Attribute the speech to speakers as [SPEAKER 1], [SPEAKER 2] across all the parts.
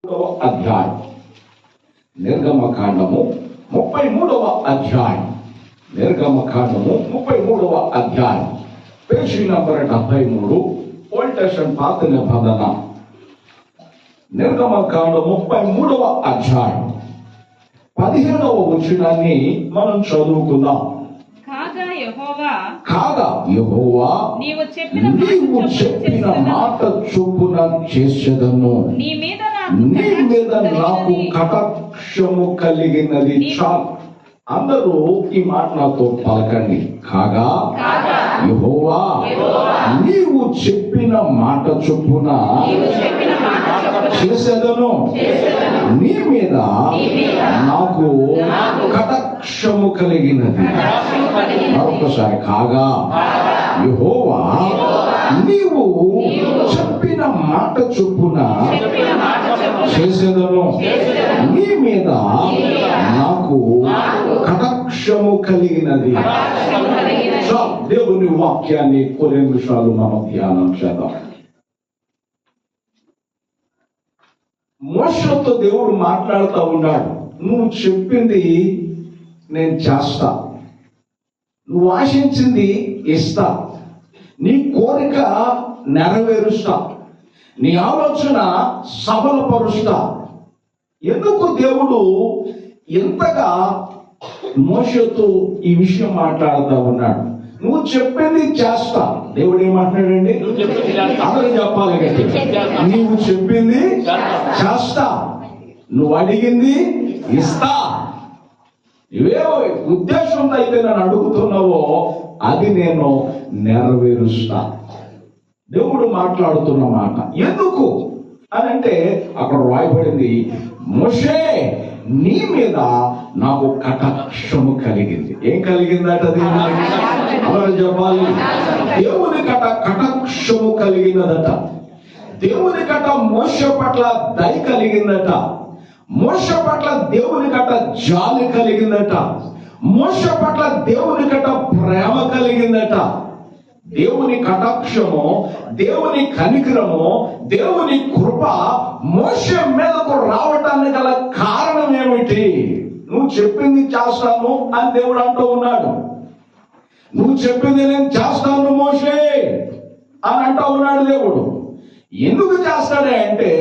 [SPEAKER 1] అధ్యాయం నిర్గమకాండము 33వ అధ్యాయం నిర్గమకాండము 33వ అధ్యాయం పేజీ నంబర్ 73 ఓల్డ్ టెస్టమెంట్ పాత నిబంధన నిర్గమకాండము 33వ అధ్యాయం 15వ వచనాన్ని మనం చదువుకుందాం. కాగా యెహోవా నీవు చెప్పిన మాట చొప్పున చేసేదను, నీ మీద నాకు కటాక్షము కలిగినది. చాలు, అందరూ ఈ మాట నాతో పలకండి. కాగా యెహోవా నీవు చెప్పిన మాట చొప్పున చేసేదను, నీ మీద నాకు కటాక్షము కలిగినది. మరొకసారి, కాగా యెహోవా నీవు చెప్పిన మాట చొప్పున చేసేదను, నీ మీద నాకు కటాక్షము కలిగినది. దేవుని వాక్యాన్ని కొన్ని నిమిషాలు మనం ధ్యానం చేద్దాం. మోషేతో దేవుడు మాట్లాడుతూ ఉన్నాడు. నువ్వు చెప్పింది నేను చేస్తా, నువ్వు ఆశించింది ఇస్తా, నీ కోరిక నెరవేరుస్తా, నీ ఆలోచన సఫలపరుస్తా. ఎందుకు దేవుడు ఎంతగా మోషేతో ఈ విషయం మాట్లాడుతూ ఉన్నాడు? నువ్వు చెప్పింది చేస్తా. దేవుడు ఏమంటున్నాడండి? అందరూ చెప్పాలి గట్టి. నీవు చెప్పింది చేస్తా, నువ్వు అడిగింది ఇస్తా. ఇవే ఉద్దేశంతో అయితే నన్ను అడుగుతున్నావో అది నేను నెరవేరుస్తా. దేవుడు మాట్లాడుతున్న మాట. ఎందుకు అని అంటే అక్కడ రాయబడింది, మోషే నీ మీద నాకు కటాక్షము కలిగింది. ఏం కలిగిందట? దేవుని చెప్పాలి. దేవుని కటాక్షము కలిగినదట. దేవుని కట మోషే పట్ల దయ కలిగిందట. మోషే పట్ల దేవుని కట జాలి కలిగిందట. మోషే పట్ల దేవుని కట ప్రేమ కలిగిందట. దేవుని కటాక్షము, దేవుని కనికరము, దేవుని కృప మోషే మీదకు రావటానికి గల కారణం ఏమిటి? నువ్వు చెప్పింది చేస్తాను అని దేవుడు అంటూ ఉన్నాడు. నువ్వు చెప్పింది నేను చేస్తాను మోషే అని అంటూ ఉన్నాడు దేవుడు. ఎందుకు చేస్తాడే అంటే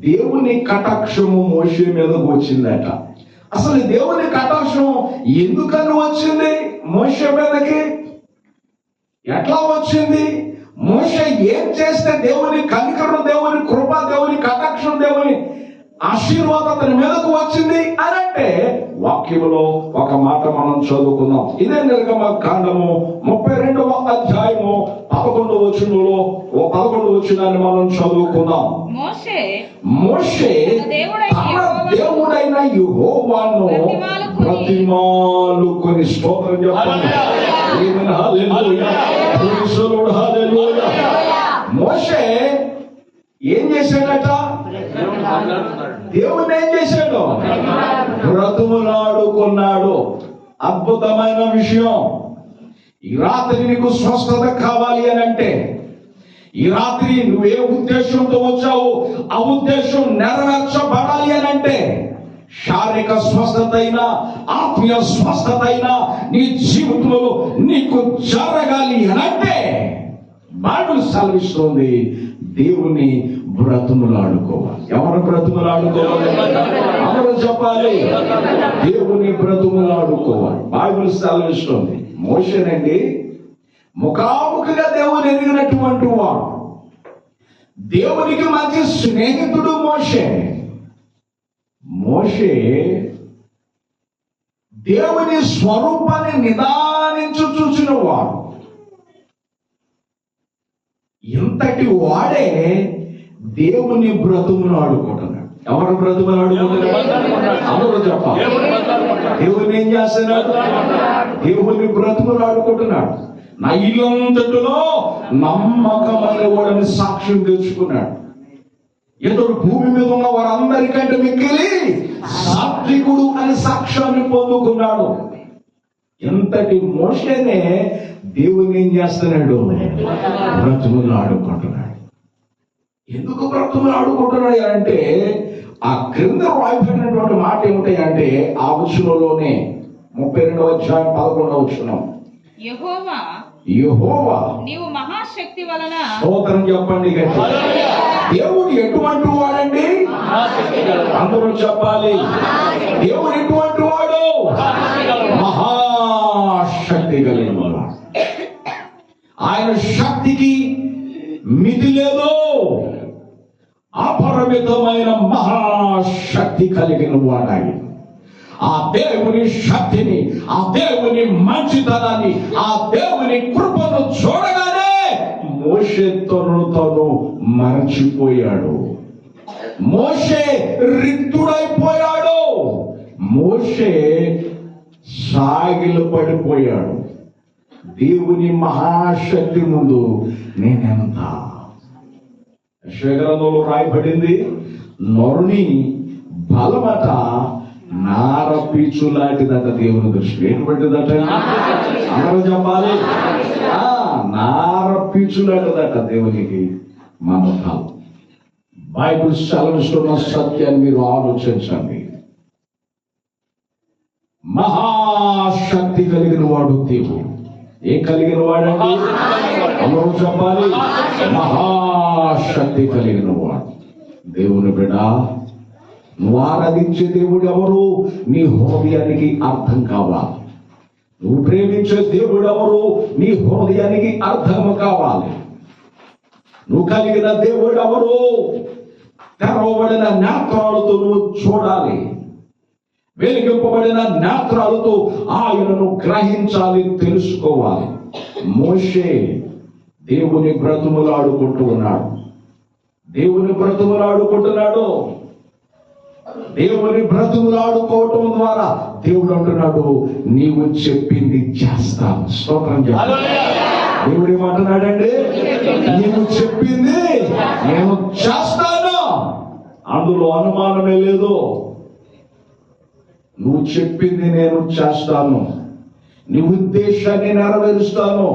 [SPEAKER 1] దేవుని కటాక్షము మోషే మీదకు వచ్చిందట. అసలు దేవుని కటాక్షం ఎందుకని వచ్చింది మోషే మీదకి? ఎట్లా వచ్చింది? మోషే ఏం చేస్తే దేవుని కనికరం, దేవుని కృప, దేవుని కటాక్షం, దేవుని ఆశీర్వాదం అతని మీదకు వచ్చింది అని అంటే వాక్యములో ఒక మాట మనం చదువుకుందాం. ఇదే నిర్గమకాండము 32వ అధ్యాయము 11వ వచనంలో 11వ వచనాన్ని మనం చదువుకుందాం. మోషే తన దేవుడైన యెహోవాను ప్రతిమాలుకొని స్తోత్రం చెప్పండి. మోషే ఏం చేశాడట? దేవుని ఏం చేశాడు? బ్రతుములాడుకున్నాడు. అద్భుతమైన విషయం. ఈ రాత్రి నీకు స్వస్థత కావాలి అని అంటే, ఈ రాత్రి నువ్వే ఉద్దేశంతో వచ్చావు ఆ ఉద్దేశం నెరవేర్చబడాలి అని అంటే, శారీరక స్వస్థత అయినా ఆత్మీయ స్వస్థత అయినా నీ జీవితంలో నీకు జరగాలి అనంటే బైబిల్ సెలవిస్తుంది దేవుని బ్రతుములాడుకోవాలి. ఎవరు బ్రతుములాడుకోవాలి? అందరూ చెప్పాలి. దేవుని బ్రతుములాడుకోవాలి. బైబిల్ సెలవిస్తుంది. మోషేనండి ముఖాముఖిగా దేవుని ఎరిగినటువంటి వాడు, దేవునికి మంచి స్నేహితుడు మోషే. మోషే దేవుని స్వరూపాన్ని నిదానించు చూసిన వాడు. ఇంతటి వాడే దేవుని బ్రతుమును ఆడుకుంటున్నాడు. ఎవరు బ్రతుమును ఆడుకుంటున్నాడు? అందరూ చెప్పాలి. దేవుని ఏం చేస్తున్నాడు? దేవుని బ్రతుమును ఆడుకుంటున్నాడు. నా ఇల్లంతటిలో నమ్మకమైన వాడని సాక్ష్యం తెచ్చుకున్నాడు. ఇతడు భూమి మీద ఉన్న వారందరికంటే మిక్కిలి సాత్వికుడు అని సాక్ష్యాన్ని పొందుకున్నాడు. ఎంతటి మోషేనే దేవుని ఏం చేస్తున్నాడు? బ్రతుములు ఆడుకుంటున్నాడు. ఎందుకు బ్రతుకులాడుకుంటున్నాడు అంటే ఆ క్రింద రాయబడినటువంటి మాట ఏమిటాయంటే ఆ వచనంలోనే 32వ అధ్యాయం 11వ వచనం, యెహోవా
[SPEAKER 2] నీవు మహాశక్తి వలన,
[SPEAKER 1] స్తోత్రం చెప్పండి గట్టిగా. దేవుడు ఎటువంటి వాడండి? అందరూ చెప్పాలి. దేవుడు ఎటువంటి వాడు? మహాశక్తి కలిగిన వాడు. ఆయన శక్తికి మితి లేదు. అపరిమితమైన మహాశక్తి కలిగిన వాడాయి. ఆ దేవుని శక్తిని, ఆ దేవుని మంచితనాన్ని, ఆ దేవుని కృపను చూడగానే మోషే తను మరచిపోయాడు. మోషే రిక్తుడైపోయాడు. మోషే సాగిలు పడిపోయాడు. దేవుని మహాశక్తి ముందు నేనెంత? యెషయా రాయబడింది, నరుని బలమట నారపీచు లాంటిదట దేవుని దృష్టి. ఏంటిదట? అందరూ చెప్పాలి. నారపీచు లాంటిదట దేవునికి మన బలం. బైబిల్ సెలవిస్తున్న సత్యాన్ని మీరు ఆలోచించండి. మహాశక్తి కలిగిన వాడు దేవుడు. ఏం కలిగిన వాడండి? అందరూ చెప్పాలి. మహాశక్తి కలిగిన వాడు దేవుని బిడ్డ. నువ్వు ఆరాధించే దేవుడు ఎవరు? నీ హృదయానికి అర్థం కావాలి. నువ్వు ప్రేమించే దేవుడు ఎవరు? నీ హృదయానికి అర్థం కావాలి. నువ్వు కలిగిన దేవుడు ఎవరు? తెరవబడిన నేత్రాలతో నువ్వు చూడాలి. వెలిగింపబడిన నేత్రాలతో ఆయనను గ్రహించాలి, తెలుసుకోవాలి. మోషే దేవుని బ్రతుములాడుకుంటూ ఉన్నాడు. దేవుని బ్రతుములాడుకుంటున్నాడు. దేవుని బ్రతుములాడుకోవటం ద్వారా దేవుడు అంటున్నాడు, నీవు చెప్పింది చేస్తాను. స్తోత్రం చెప్పాలి. దేవుడు ఏమంటున్నాడండి? నీవు చెప్పింది నేను చేస్తాను. అందులో అనుమానమే లేదు. నువ్వు చెప్పింది నేను చేస్తాను. నీ ఉద్దేశాన్ని నెరవేరుస్తాను.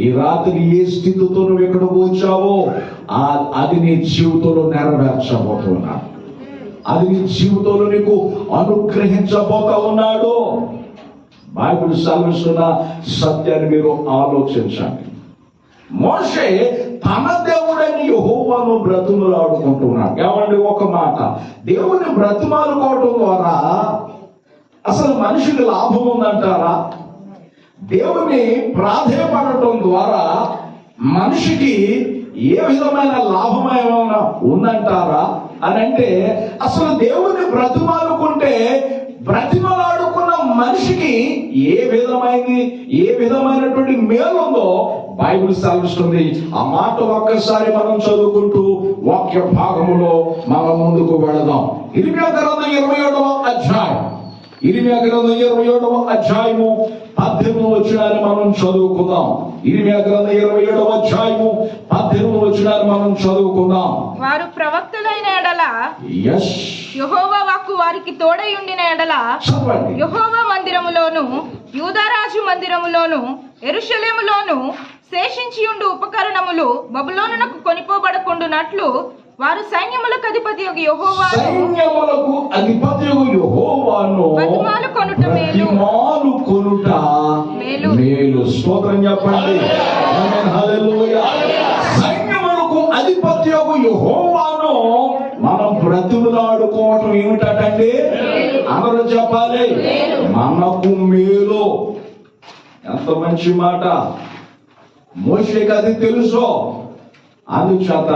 [SPEAKER 1] ఈ రాత్రి ఏ స్థితితో నువ్వు ఎక్కడికి వచ్చావో అది నీ జీవితంలో నెరవేర్చబోతున్నా. అది నీ జీవితంలో నీకు అనుగ్రహించబోతా ఉన్నాడు. బైబిల్ సెలవిస్తున్న సత్యాన్ని మీరు ఆలోచించండి. మోషే తన దేవుడని యెహోవాను బ్రతుములాడుకుంటున్నాడు. ఏమండి, ఒక మాట, దేవుని బ్రతుమాలుకోవటం ద్వారా అసలు మనిషికి లాభం ఉందంటారా? దేవుని ప్రాధేయపడటం ద్వారా మనిషికి ఏ విధమైన లాభం ఏమైనా ఉందంటారా అని అంటే, అసలు దేవుని బ్రతిమాలుకుంటే బ్రతిమలాడుకున్న మనిషికి ఏ విధమైనటువంటి మేలు ఉందో బైబిల్ సెలవిస్తుంది. ఆ మాట ఒక్కసారి మనం చదువుకుంటూ వాక్య భాగములో మనం ముందుకు వెళదాం. ఇర్మియా గ్రంథం 27వ అధ్యాయం, ఇర్మియా గ్రంథం 27వ అధ్యాయము 18వ వచనాన్ని మనం చదువుకుందాం. ఇర్మియా గ్రంథం 27వ అధ్యాయము 18వ వచనాన్ని మనం చదువుకుందాం.
[SPEAKER 2] వారు ప్రవక్తలైన ఎడల యెహోవా వాక్కు వారికి తోడై ఉండిన ఎడల యెహోవా మందిరములోను యూదారాజు మందిరములోను యెరూషలేములోను శేషించి ఉండు ఉపకరణములు బబులోనునకు కొనిపోబడకుండునట్లు వారు సైన్యములకు అధిపతి యెహోవాను బతిమాలుకొనుట
[SPEAKER 1] మేలు. స్తోత్రం చెప్పండి. హల్లెలూయా. సైన్యములకు అధిపతి యెహోవాను మనం బ్రతుకులాడుకోవటం ఏమిటండి? అందరూ చెప్పాలి. మనకు మేలు. ఎంత మంచి మాట. మోషేకి అది తెలుసు. అందుచేత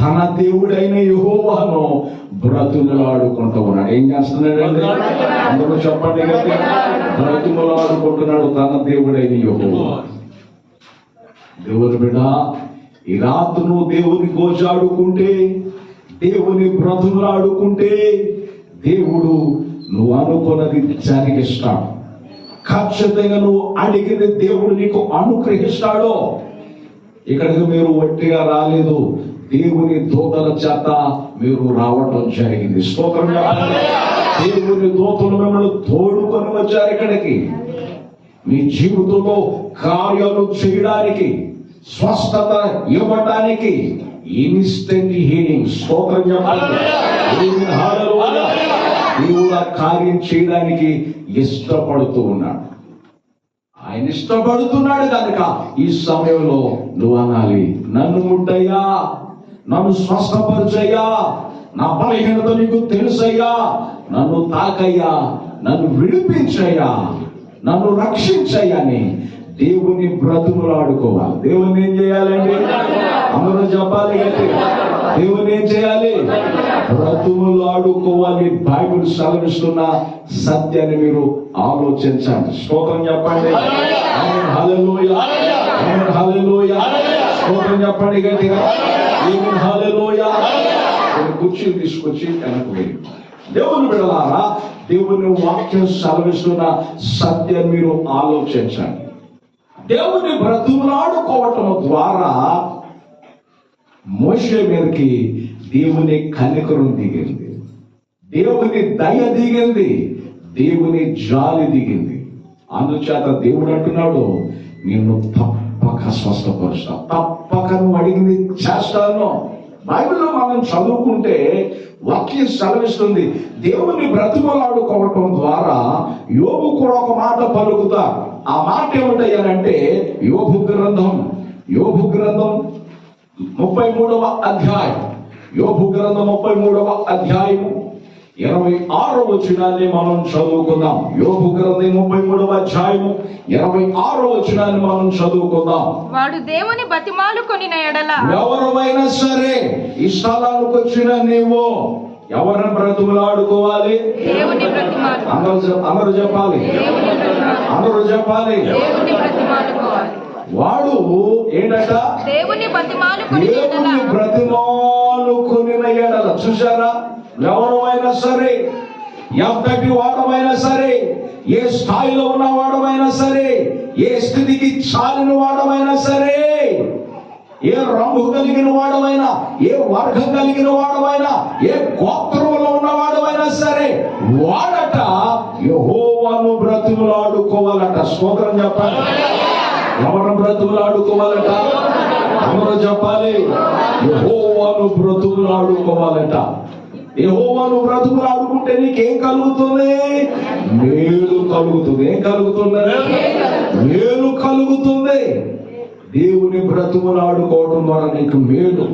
[SPEAKER 1] తన దేవుడైన యెహోవాను బ్రతుకులాడుకుంటూ ఉన్నాడు. ఏం చేస్తున్నాడండి? అందరూ చెప్పండి. బ్రతుకులాడుకుంటున్నాడు తన దేవుడైన యెహోవా. దేవుని బిడ్డ, ఈ రాత్రి నువ్వు దేవుని గోచాడుకుంటే, దేవుని బ్రతుకులాడుకుంటే దేవుడు నువ్వు అనుకున్నది జరిగిస్తాడు. ఖచ్చితంగా నువ్వు అడిగిన దేవుడు నీకు అనుగ్రహిస్తాడు. ఇక్కడికి మీరు ఒట్టిగా రాలేదు, దేవుని దూతల చేత మీరు రావటం జరిగింది. స్తోత్రం. దేవుని దూతలు మిమ్మల్ని తోడుకొని వచ్చారు ఇక్కడికి, మీ జీవితంలో కార్యాలు చేయడానికి, స్వస్థత ఇవ్వడానికి, ఇన్స్టెంట్ హీలింగ్. స్తోత్రం చెప్పండి. హల్లెలూయా. దేవుడు ఆ కార్యం చేయడానికి ఇష్టపడుతూ ఉన్నాడు. ఆయన ఇష్టపడుతున్నాడు కనుక ఈ సమయంలో నువ్వు అనాలి, నన్ను ముట్టయ్యా, నన్ను స్వస్థపరచయ్యా, నా బలహీనత నీకు తెలుసయ్యా, నన్ను తాకయ్యా, నన్ను విడిపించయ్యా, నన్ను రక్షించయ్యా అని దేవుని బ్రతుములాడుకోవాలి. దేవుని ఏం చేయాలండి? అందరూ చెప్పాలి గట్టిగా. దేవుని ఏం చేయాలి? బ్రతుములాడుకోవాలి. బైబిల్ సెలవిస్తున్న సత్యాన్ని మీరు ఆలోచించండి. స్తోత్రం చెప్పండి. ఆమేన్. హల్లెలూయా. ఆమేన్. హల్లెలూయా. స్తోత్రం చెప్పండి గట్టిగా. ఆమేన్. హల్లెలూయా. కొన్ని కుర్చీలు తీసుకొచ్చి వెనక్కి వెళ్ళి, దేవుని బిడ్డలారా, దేవుని వాక్యం సెలవిస్తున్న సత్యాన్ని మీరు ఆలోచించండి. దేవుని బ్రతుములాడుకోవటం ద్వారా మోషే మీదకి దేవుని కనికరం దిగింది, దేవుని దయ దిగింది, దేవుని జాలి దిగింది. అందుచేత దేవుడు అంటున్నాడు, నిన్ను తప్పక స్వస్థపరుస్తా, తప్పక నువ్వు అడిగింది చేస్తాను. బైబిల్లో మనం చదువుకుంటే వాక్యం సెలవిస్తుంది, దేవుని బ్రతుములాడుకోవటం ద్వారా యోబు కూడా ఒక మాట పలుకుతా. ఆ మాట ఏమిటయ్యానంటే యోబు గ్రంథం 33వ అధ్యాయం, యోబు గ్రంథం 33వ అధ్యాయం 26వ వచనాన్ని మనం చదువుకుందాం. యోబు గ్రంథం 33వ అధ్యాయం 26వ వచనాన్ని మనం చదువుకుందాం.
[SPEAKER 2] వాడు దేవుని బతిమాలు కొనిన ఎడల,
[SPEAKER 1] ఎవరైనా సరే ఈ స్థలానికి వచ్చిన నీవు ఎవరిని బ్రతుములాడుకోవాలి?
[SPEAKER 2] దేవుని బ్రతిమాలు.
[SPEAKER 1] అందరూ చెప్పాలి. అందరూ చెప్పాలి.
[SPEAKER 2] దేవుని బ్రతిమాలుకోవాలి.
[SPEAKER 1] వాడు ఏంటట?
[SPEAKER 2] దేవుని బతిమాలు కొనిన ఎడల.
[SPEAKER 1] దేవుని బ్రతిమాలు కొనిన ఎడల. చూసారా? ఎవరైనా సరే, ఎంతటి వాడమైనా సరే, ఏ స్థాయిలో ఉన్న వాడమైనా సరే, ఏ స్థితికి చాలిన వాడమైనా సరే, ఏ రంగు కలిగిన వాడమైనా, ఏ వర్గం కలిగిన వాడమైనా, ఏ గోత్రంలో ఉన్న వాడమైనా సరే, వాడట యెహోవాను బ్రతుములాడుకోవాలట. స్తోత్రం చెప్పాలి. ఎవరు బ్రతుములాడుకోవాలట? అందరూ చెప్పాలి. యెహోవాను బ్రతుములాడుకోవాలట. యెహోవాను బ్రతుములాడుకుంటే నీకేం కలుగుతుంది? మేలు కలుగుతుంది. ఏం కలుగుతుంది? మేలు కలుగుతుంది. దేవుని బ్రతుములాడుకోవడం ద్వారా నీకు మేలు,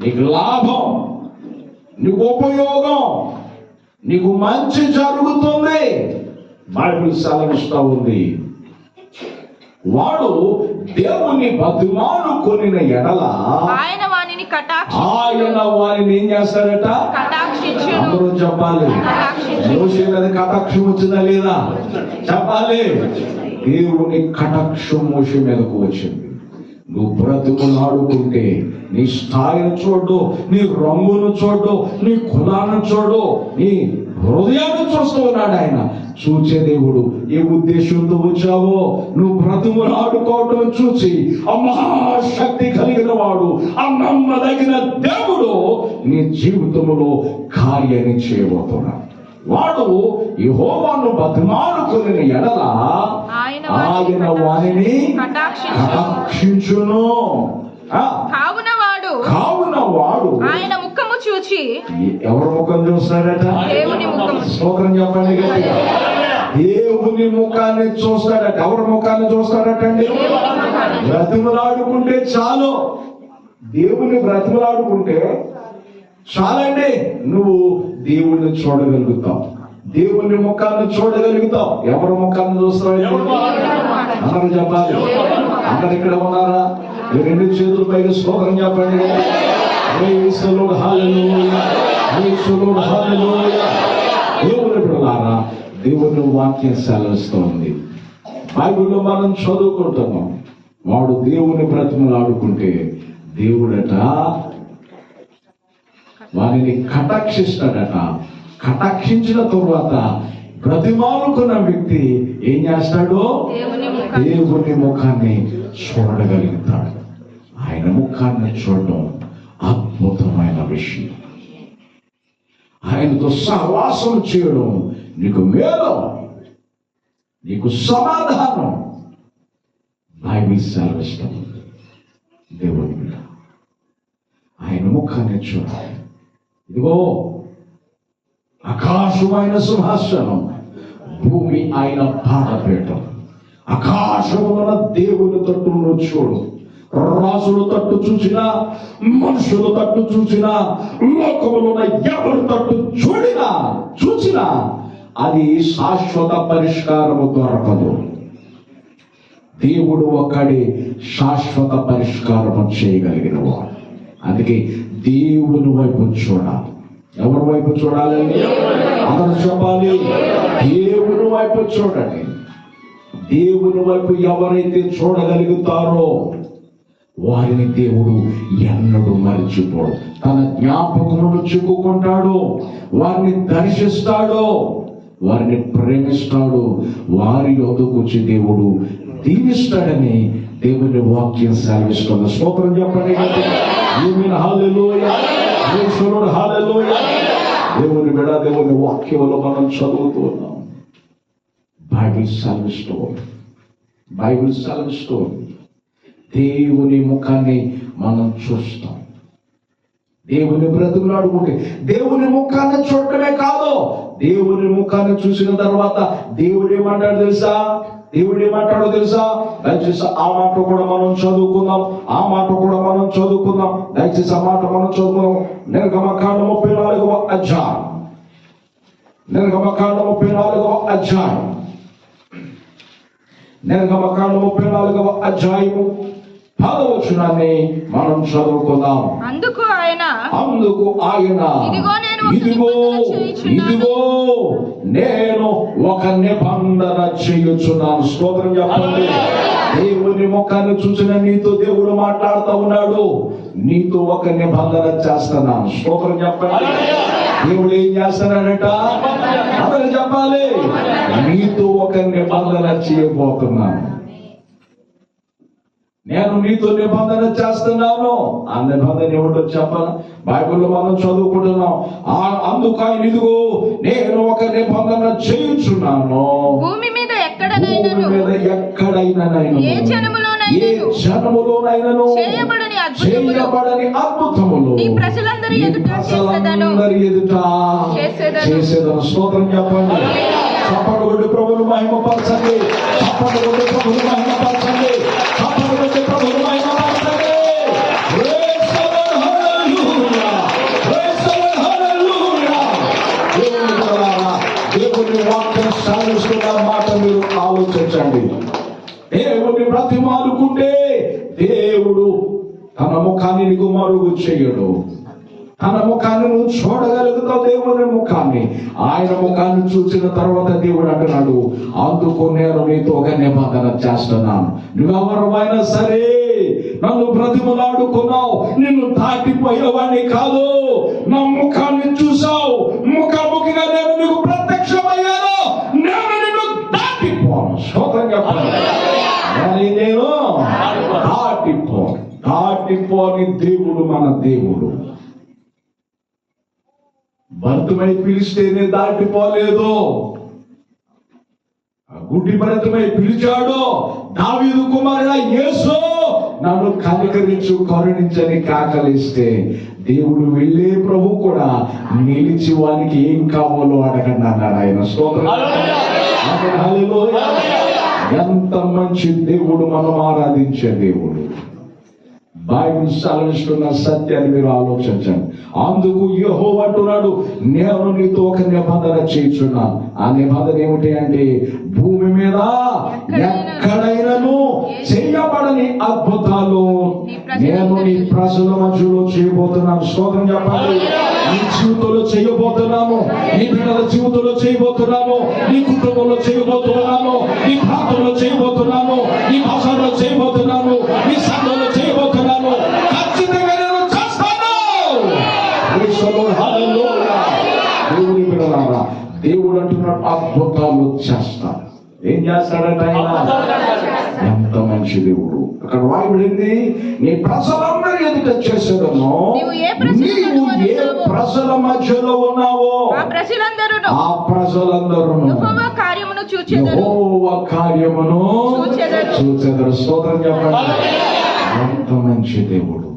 [SPEAKER 1] నీకు లాభం, నీకు ఉపయోగం, నీకు మంచి జరుగుతుంది. బైబిల్ సెలవిస్తా ఉంది, వాడు దేవుని బతిమాలు కొనిన ఎడల
[SPEAKER 2] ఆయన వానిని
[SPEAKER 1] ఆయన వారిని ఏం చేస్తాడట?
[SPEAKER 2] కటాక్షించును.
[SPEAKER 1] అందరూ చెప్పాలి. మోషే మీద కటాక్షం వచ్చిందా లేదా? చెప్పాలి. దేవుని కటాక్షం మోషే మీదకు వచ్చింది. నువ్వు బ్రతుకులాడుకుంటే నీ స్థాయిని చూడు, నీ రంగును చూడు, నీ కులాన్ని చూడు, నీ హృదయాన్ని చూస్తూ ఉన్నాడు ఆయన. చూచే దేవుడు ఏ ఉద్దేశంతో వచ్చావో నువ్వు బ్రతుకులాడుకోవటం చూసి మహాశక్తి కలిగిన వాడు, ఆ నమ్మదగిన దేవుడు నీ జీవితంలో కార్యాన్ని చేయబోతున్నాడు. వాడు యెహోవాను బతిమాలుకొనిన ఎడల ఆయన వానిని కటాక్షించును. కావున వాడు
[SPEAKER 2] ఆయన ముఖము చూచి,
[SPEAKER 1] ఎవరి ముఖం చూస్తాడట?
[SPEAKER 2] దేవుని ముఖము.
[SPEAKER 1] స్తోత్రం చెప్పండి గట్టిగా. దేవుని ముఖాన్ని చూస్తాడట. ఎవరి ముఖాన్ని చూస్తాడటండి? బ్రతిమలాడుకుంటే చాలు. దేవుని బ్రతిమలాడుకుంటే చాలండి. నువ్వు దేవుణ్ణి చూడగలుగుతావు, దేవుని ముఖాన్ని చూడగలుగుతావు. ఎవరి ముఖాన్ని చూస్తావు? అందరూ చెప్పాలి. అందరు ఇక్కడ ఉన్నారా? రెండు చేతుల పైగా స్తోత్రం చెప్పండి. దేవుని బిడ్డలారా, దేవుని వాక్యం సెలవిస్తోంది. బైబిల్లో మనం చదువుకుంటున్నాం, వాడు దేవుని బ్రతిమలాడుకుంటే దేవుడట వారిని కటాక్షిస్తాడట. కటాక్షించిన తరువాత బ్రతిమాలుకున్న వ్యక్తి ఏం చేస్తాడు? దేవుని ముఖాన్ని చూడగలుగుతాడు. ఆయన ముఖాన్ని చూడడం అద్భుతమైన విషయం. ఆయనతో సహవాసం చేయడం నీకు మేలు, నీకు సమాధానం. బైబిల్ సెలవిస్తుంది. దేవుని ఆయన ముఖాన్ని చూడాలి. ఇదిగో ఆకాశమైన సింహాసనం, భూమి ఆయన పాదపీఠం. ఆకాశమున దేవుని తట్టును చూడు. రాజుల తట్టు చూసినా, మనుషుల తట్టు చూసినా, లోకములో ఎవరి తట్టు చూసినా అది శాశ్వత పరిష్కారము దొరకదు. దేవుడు ఒక్కడే శాశ్వత పరిష్కారము చేయగలిగిన వాడు. అందుకే దేవుని వైపు చూడాలి. ఎవరి వైపు చూడాలండి? అందరూ చెప్పాలి, దేవుని వైపు చూడండి. దేవుని వైపు ఎవరైతే చూడగలుగుతారో వారిని దేవుడు ఎన్నడూ మరిచిపోడు. తన జ్ఞాపకమును చిక్కుకుంటాడు, వారిని దర్శిస్తాడు, వారిని ప్రేమిస్తాడు, వారి యొద్దకు వచ్చి దేవుడు దీవిస్తాడని దేవుని వాక్యం సెలవిస్తుంది. స్తోత్రం చెప్పండి. ఆమేన్, హల్లెలూయా, యేసువరుడు, హల్లెలూయా. దేవుని బిడ్డ, దేవుని వాక్యంలో మనం చదువుతూ ఉన్నాం. బైబిల్ సెలవిస్తుంది. దేవుని ముఖాన్ని మనం చూస్తాం. దేవుని బ్రతుకులాడుకుంటే దేవుని ముఖాన్ని చూడటమే కాదు, దేవుని ముఖాన్ని చూసిన తర్వాత దేవుడు ఏమంటాడో తెలుసా? దయచేసి ఆ మాట కూడా మనం చదువుకుందాం. దయచేసి ఆ మాట మనం చదువుకుందాం. నిర్గమకాండం 34వ అధ్యాయం. నిర్గమకాండం 34వ అధ్యాయము 10వ వచనాన్ని మనం చదువుకుందాం.
[SPEAKER 2] అందుకు ఆయన
[SPEAKER 1] ఇదిగో నేను ఒక నిబంధన చేయుచున్నాను. స్తోత్రం చెప్పండి. దేవుని ముఖాన్ని చూసిన నీతో దేవుడు మాట్లాడుతూ ఉన్నాడు. నీతో ఒక నిబంధన చేస్తున్నాను. స్తోత్రం చెప్పండి. దేవుడు ఏం చేస్తున్నాడట? అందరూ చెప్పాలి. నీతో ఒక నిబంధన చేయబోతున్నాను. నేను నీతో నిబంధన చేస్తున్నాను. ఆ నిబంధన ఏమిటో చెప్పాను. బైబిల్లో మనం చదువుకుంటున్నాం. అందుకు ఆయన ఇదిగో నేను ఒక నిబంధన చేయుచున్నాను.
[SPEAKER 2] భూమి మీద ఎక్కడైనా ఏ
[SPEAKER 1] జనములోనైనను చేయబడని అద్భుతములు
[SPEAKER 2] నీ ప్రజలందరి ఎదుట
[SPEAKER 1] చేసేదను. స్తోత్రం చెప్పండి. చప్పట్లు కొట్టి ప్రభువును మహిమపరచండి. దేవుని వాక్యం సాధిస్తున్న మాట మీరు ఆలోచించండి. దేవుని బ్రతిమాలుకుంటే దేవుడు తన ముఖాన్ని నీకు మరుగు చేయడు. తన ముఖాన్ని నువ్వు చూడగలుగుతావు. దేవుని ముఖాన్ని, ఆయన ముఖాన్ని చూసిన తర్వాత దేవుడు అంటున్నాడు, అందుకు నేను నీతో ఒక నిబంధన చేస్తున్నాను. నువ్వెవరైనా సరే నన్ను బ్రతిమలాడుకున్నావు, నిన్ను దాటిపోయేవాడిని కాదు. నా ముఖాన్ని చూసావు, ముఖాముఖిగా నేను నీకు ప్రత్యక్షమయ్యాను. నేను నిన్ను దాటిపోను. స్తోత్రం చెప్పండి. నేను దాటిపోని దేవుడు మన దేవుడు. భర్తమై పిలిస్తేనే దాటిపోలేదు. గుడ్డి భరతమై పిలిచాడు. దావీదు కుమారుడా యేసు నన్ను కనికరించు, కరుణించని కాకలిస్తే దేవుడు వెళ్ళే ప్రభు కూడా నిలిచి వానికి ఏం కావాలో అడగండి అన్నాడు ఆయన. స్తోత్రం. ఎంత మంచి దేవుడు మనం ఆరాధించే దేవుడు. బైబిల్ సెలవిస్తున్న సత్యాన్ని మీరు ఆలోచించండి. అందుకు యెహోవా అంటున్నాడు, నేను నీతో ఒక నిబంధన చేయుచున్నాను. ఆ నిబంధన ఏమిటి అంటే, భూమి మీద ఎక్కడైనాను చేయబడని అద్భుతాలు నేను నీ ప్రజల మధ్యలో చేయబోతున్నాను. స్తోత్రం చెప్పండి. నీ జీవితంలో చేయబోతున్నాను, నీ బిడ్డల జీవితంలో చేయబోతున్నాను, నీ కుటుంబంలో చేయబోతున్నాను, నీ ప్రాంతంలో చేయబోతున్నాను, నీ భాషలో చేయబోతున్నాను, నీ సంఘంలో చేయబోతున్నాను. ఖచ్చితంగా నేను చేస్తాను. దేవుని బిడ్డలారా, దేవుడు అంటున్నాడు అద్భుతాలు చేస్తాను. ఏం చేస్తాడంట ఆయన? ఎంత మంచి దేవుడు. అక్కడ వాయుడింది, నీ ప్రజలందరూ ఎదుట చేసేదను. నీవు ఏ ప్రజల మధ్యలో ఉన్నావో ఆ ప్రజలందరూ యెహోవా కార్యమును చూచెదరు. స్తోత్రం చెప్పండి. ఎంత మంచి దేవుడు.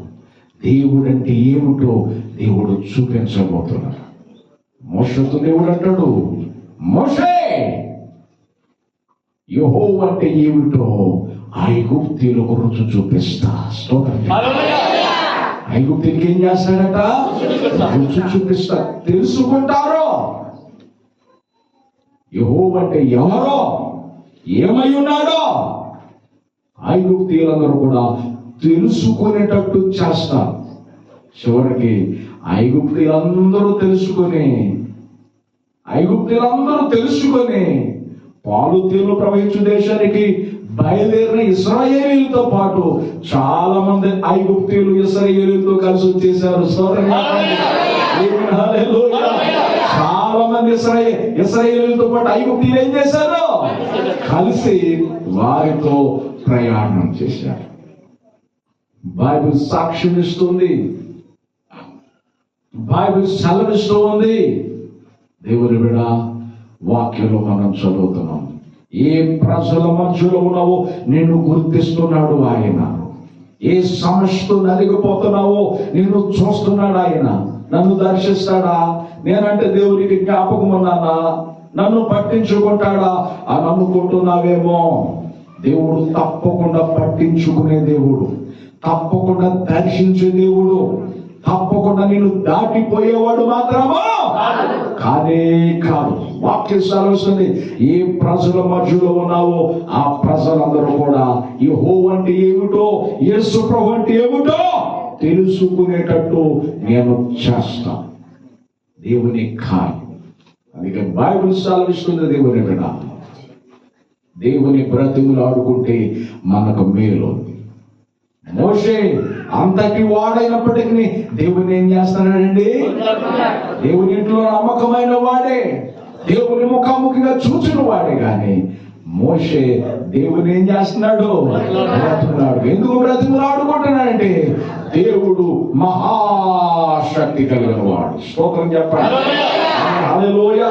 [SPEAKER 1] దేవుడు అంటే ఏమిటో దేవుడు చూపించబోతున్నాడు. మోషేతో దేవుడు అంటాడు, మోషే యెహోవా అంటే ఏమిటో ఐగుప్తీయులకు రుచి చూపిస్తా. స్తోత్రం. ఐగుప్తీయులకి ఏం చేస్తాడట? రుచి చూపిస్తా. తెలుసుకుంటారో యెహోవా అంటే ఎవరో, ఏమై ఉన్నాడో ఐగుప్తీయులందరూ కూడా తెలుసుకునేటట్టు చేస్తారు. చివరికి ఐగుప్తీయులందరూ తెలుసుకొని పాలు తేలు ప్రవహించు దేశానికి బయలుదేరిన ఇశ్రాయేలీలతో పాటు చాలా మంది ఐగుప్తీయులు ఇశ్రాయేలీలతో కలిసి వచ్చేసారు. చాలా మంది ఇశ్రాయేలీలతో పాటు ఐగుప్తీయులు ఏం చేశారు? కలిసి వారితో ప్రయాణం చేశారు. బైబిల్ సాక్ష్యం ఇస్తుంది, బైబిల్ సెలవిస్తూ ఉంది. దేవుని బిడ్డ, వాక్యంలో మనం చదువుతున్నాం. ఏ ప్రజల మధ్యలో ఉన్నావో నిన్ను గుర్తిస్తున్నాడు ఆయన. ఏ సమస్యతో నలిగిపోతున్నావో నిన్ను చూస్తున్నాడు ఆయన. నన్ను దర్శిస్తాడా? నేనంటే దేవునికి జ్ఞాపకం ఉన్నానా? నన్ను పట్టించుకుంటాడా అని అనుకుంటున్నావేమో. దేవుడు తప్పకుండా పట్టించుకునే దేవుడు, తప్పకుండా దర్శించే దేవుడు, తప్పకుండా నేను దాటిపోయేవాడు మాత్రమా కాదే కాదు. వాక్యం సెలవిస్తుంది, ఏ ప్రజల మధ్యలో ఉన్నావో ఆ ప్రజలందరూ కూడా యెహోవా అంటే ఏమిటో, యేసు ప్రభువు అంటే ఏమిటో తెలుసుకునేటట్టు నేను చేస్తా. దేవుని కార్యం. అందుకే బైబిల్ సెలవిస్తుంది, దేవుని బిడ్డ, దేవుని బ్రతిములు ఆడుకుంటే మనకు మేలు. మోషే అంతటి వాడైనప్పటికీ దేవుని ఏం చేస్తున్నాడండి? దేవుని ఇంట్లో నమ్మకమైన వాడే, దేవుని ముఖాముఖిగా చూచిన వాడే. కానీ మోషే దేవుని ఏం చేస్తున్నాడు? బ్రతిమలాడు. ఎందుకు బ్రతిమలాడుకుంటున్నాడంటే దేవుడు మహాశక్తి కలిగిన వాడు. స్తోత్రం చెప్పండి. హల్లెలూయా.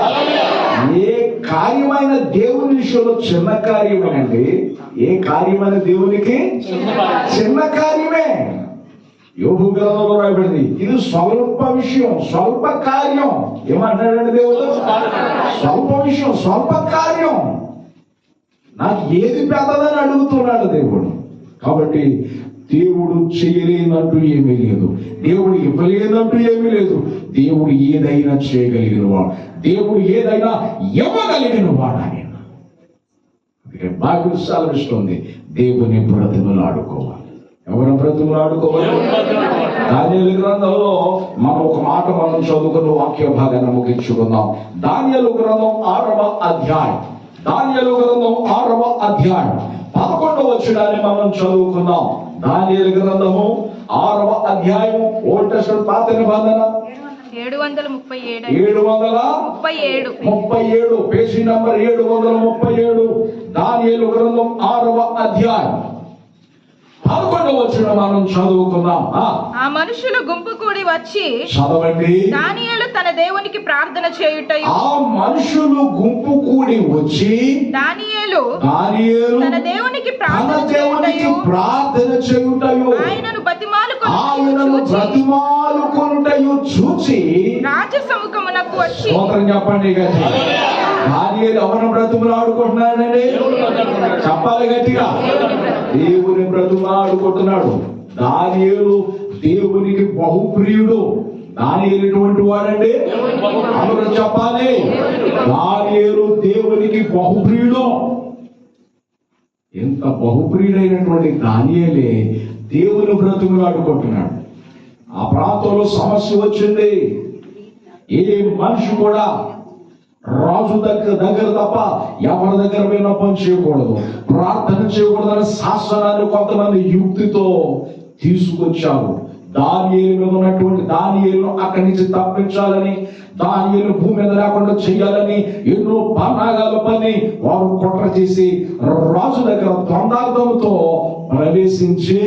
[SPEAKER 1] ఏ కార్యమైన దేవుని విషయంలో చిన్న కార్యమేనండి. ఏ కార్యమైన దేవునికి చిన్న కార్యమే. యోబు గ్రంథంలో రాయబడింది, ఇది స్వల్ప విషయం, స్వల్ప కార్యం. ఏమంటాడండి దేవుడు? స్వల్ప విషయం, స్వల్ప కార్యం. నాకు ఏది పెద్దదని అడుగుతున్నాడు దేవుడు. కాబట్టి దేవుడు చేయలేనంటూ ఏమీ లేదు, దేవుడు ఇవ్వలేనంటూ ఏమీ లేదు. దేవుడు ఏదైనా చేయగలిగిన వాడు, దేవుడు ఏదైనా ఇవ్వగలిగిన వాడు ఆయన. అందుకే బైబిల్ సెలవిస్తుంది, దేవుని బ్రతిమలు ఆడుకోవాలి. ఎవరి బ్రతిమలు ఆడుకోవాలి? దానియేలు గ్రంథంలో మనం ఒక మాట మనం చదువుకున్న వాక్య భాగాన్ని ముగించుకుందాం. దానియేలు గ్రంథం 6వ అధ్యాయం, దానియేలు గ్రంథం 6వ అధ్యాయం 11వ వచనాన్ని మనం చదువుకుందాం. దానియేలు గ్రంథము 6వ అధ్యాయం, ఓల్డ్ టెస్టమెంట్ పాత నిబంధన 737 పేజీ నంబర్ 737. దానియేలు గ్రంథం 6వ అధ్యాయం 11వ వచనం మనం చదువుకుందాం.
[SPEAKER 2] ఆ మనుషులు గుంపు కూడి వచ్చి
[SPEAKER 1] చదవండి.
[SPEAKER 2] దానియేలు తన దేవునికి ప్రార్థన చేయుటయు.
[SPEAKER 1] ఆ మనుషులు గుంపు కూడి వచ్చి దానియేలు తన దేవునికి ప్రార్థన చేయుటయు ఆయనను బతిమాలుకొనుటయు చూచి రాజ సముఖమునకు వచ్చి. చెప్పండి గట్టిగా. దానియేలు ఎవరిని బ్రతిమలాడుకుంటున్నాడండి? చెప్పాలి గట్టిగా. దేవుని బ్రతిమలాడుకుంటున్నాడు. దానియేలు దేవునికి బహుప్రియుడు. దానియేలు ఎటువంటి వాడండి? అందరూ చెప్పాలి. దానియేలు దేవునికి బహుప్రియుడు. ఎంత బహుప్రియుడైనటువంటి దానియేలే దేవుని బ్రతిమలాడుకుంటున్నాడు. ఆ ప్రాంతంలో సమస్య వచ్చింది. ఏ మనిషి కూడా రాజు దగ్గర తప్ప ఎవరి దగ్గర విన్నపం చేయకూడదు, ప్రార్థన చేయకూడదని శాసనాన్ని కొంతమంది యుక్తితో తీసుకొచ్చారు. దానియేలు మీద ఉన్నటువంటి దానియేలును అక్కడి నుంచి తప్పించాలని, దానియేలు భూమి మీద లేకుండా చేయాలని ఎన్నో పన్నాగాలు పని వారు కుట్ర చేసి రాజు దగ్గర దొండార్థంతో ప్రవేశించి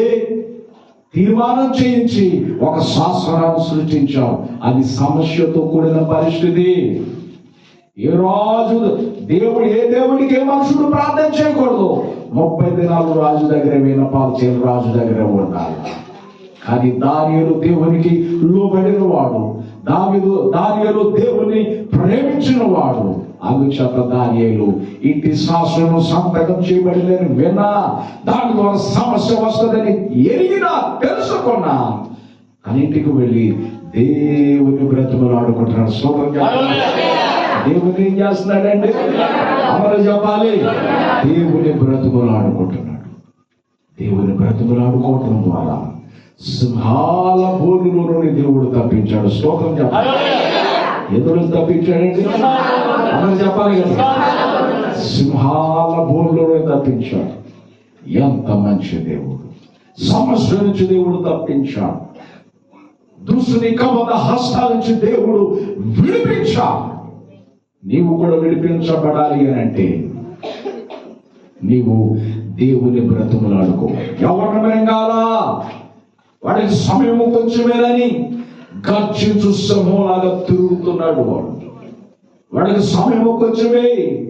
[SPEAKER 1] తీర్మానం చేయించి ఒక శాసనాన్ని సృష్టించారు. అది సమస్యతో కూడిన పరిస్థితి. ఏ రాజు దేవుడు, ఏ దేవుడికి ఏ మనుషుడు ప్రార్థన చేయకూడదు. 30 దినాలు రాజు దగ్గర విన్నపాలు చేయాలి, రాజు దగ్గర ఉండాలి. కానీ దానియేలు దేవునికి లోబడిన వాడు, దానియేలు దేవుని ప్రేమించిన వాడు. అందుచేత దానియేలు ఇంటి శాసనం సంతకం చేయబడలేని విన్నా, దాని ద్వారా సమస్య వస్తుందని ఎరిగినా, తెలుసుకున్నా, అన్నింటికి వెళ్ళి దేవుని బ్రతుకులాడుకుంటున్నాడు. స్తోత్రం చెప్పాలి. దేవుని ఏం చేస్తున్నాడండి? అమలు చెప్పాలి. దేవుని బ్రతుకులాడుకుంటున్నాడు. దేవుని బ్రతుకులాడుకోవటం ద్వారా సింహాల బోనులో నుండి దేవుడు తప్పించాడు. స్తోత్రం చెప్పాలి. ఎందుకు తప్పించాడండి? అమలు చెప్పాలి కదా. సింహాల బోనులో తప్పించాడు. ఎంత మంచి దేవుడు! సమస్య నుంచి దేవుడు తప్పించాడు. దుష్టుని కబద హస్తాల నుంచి దేవుడు విడిపించాడు. నీవు కూడా విడిపించబడాలి అని అంటే నీవు దేవుని బ్రతుకులాడుకో. ఎవరిని మింగాలా? వాడికి సమయం కొంచెమేనని గర్జించు సింహంలాగా తిరుగుతున్నాడు వాడు. వాడికి సమయం కొంచెమే,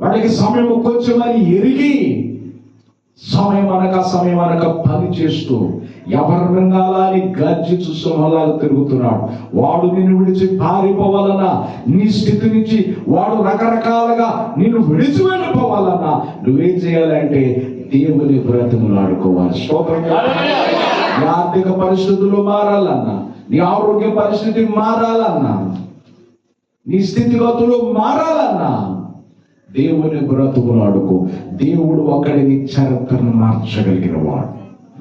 [SPEAKER 1] వాడికి సమయం కొంచెమని ఎరిగి సమయం అనక పని చేస్తూ ఎవరు మింగాలా అని గర్జించు సింహంలాగా తిరుగుతున్నాడు. వాడు నిన్ను విడిచి పారిపోవాలన్నా, నీ స్థితి నుంచి వాడు రకరకాలుగా నిన్ను విడిచి వెళ్ళిపోవాలన్నా నువ్వేం చేయాలంటే దేవుని బ్రతుకులాడుకోవాలి. స్తోత్రం. నీ ఆర్థిక పరిస్థితులు మారాలన్నా, నీ ఆరోగ్య పరిస్థితి మారాలన్నా, నీ స్థితిగతులు మారాలన్నా దేవుని బ్రతుకులాడుకో. దేవుడు ఒక్కడే నీ చరిత్రను మార్చగలిగిన వాడు.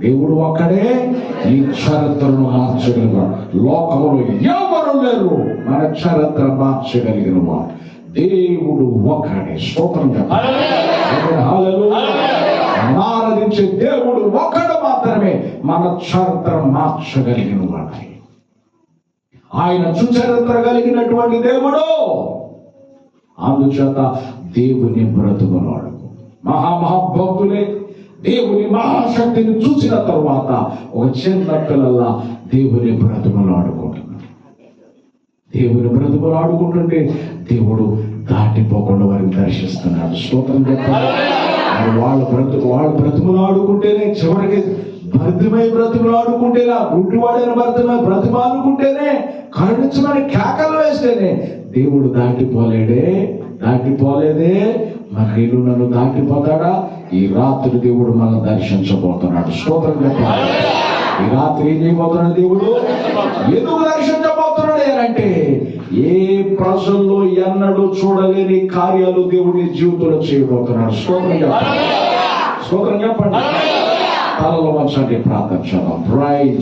[SPEAKER 1] దేవుడు ఒక్కడే నీ చరిత్రను మార్చగలిగిన వాడు. లోకంలో ఎవరు లేరు మన చరిత్ర మార్చగలిగిన వాడు. దేవుడు ఒక్కడే. స్తోత్రం చెప్పాలి. ఆరాధించే దేవుడు ఒక్కడు మాత్రమే మన చరిత్ర మార్చగలిగిన వాడు. ఆయన సుచరిత్ర కలిగినటువంటి దేవుడు. అందుచేత దేవుని బ్రతుకులాడు. మహాభక్తులే దేవుని మహాశక్తిని చూసిన తర్వాత ఒక చిన్న పిల్లల దేవుని బ్రతుకులాడుకుంటున్నారు. దేవుని బ్రతుకులాడుకుంటుంటే దేవుడు దాటిపోకుండా వారిని దర్శిస్తున్నాడు. స్తోత్రం చెప్పాలి. వాళ్ళు బ్రతుకులాడుకుంటేనే చివరికి భర్తమై బ్రతుకులాడుకుంటేనే, గుడ్డివాడైన భర్తమై బ్రతిమాలుకుంటేనే, కరుణించమని కేకలు వేస్తేనే దేవుడు దాటిపోలేదే మరి నీళ్ళు నన్ను దాటిపోతాడా? ఈ రాత్రి దేవుడు మనం దర్శించబోతున్నాడు. స్తోత్రం చెప్పాలి. ఈ రాత్రి ఏం చేయబోతున్నాడు దేవుడు? ఎందుకు దర్శించబోతున్నాడు అంటే ఏ ప్రజల్లో ఎన్నడూ చూడలేని కార్యాలు దేవుడి జీవితంలో చేయబోతున్నాడు. స్తోత్రం చెప్పాలి. స్తోత్రం చెప్పండి. తలలో వంచండి, ప్రార్థన చేద్దాం.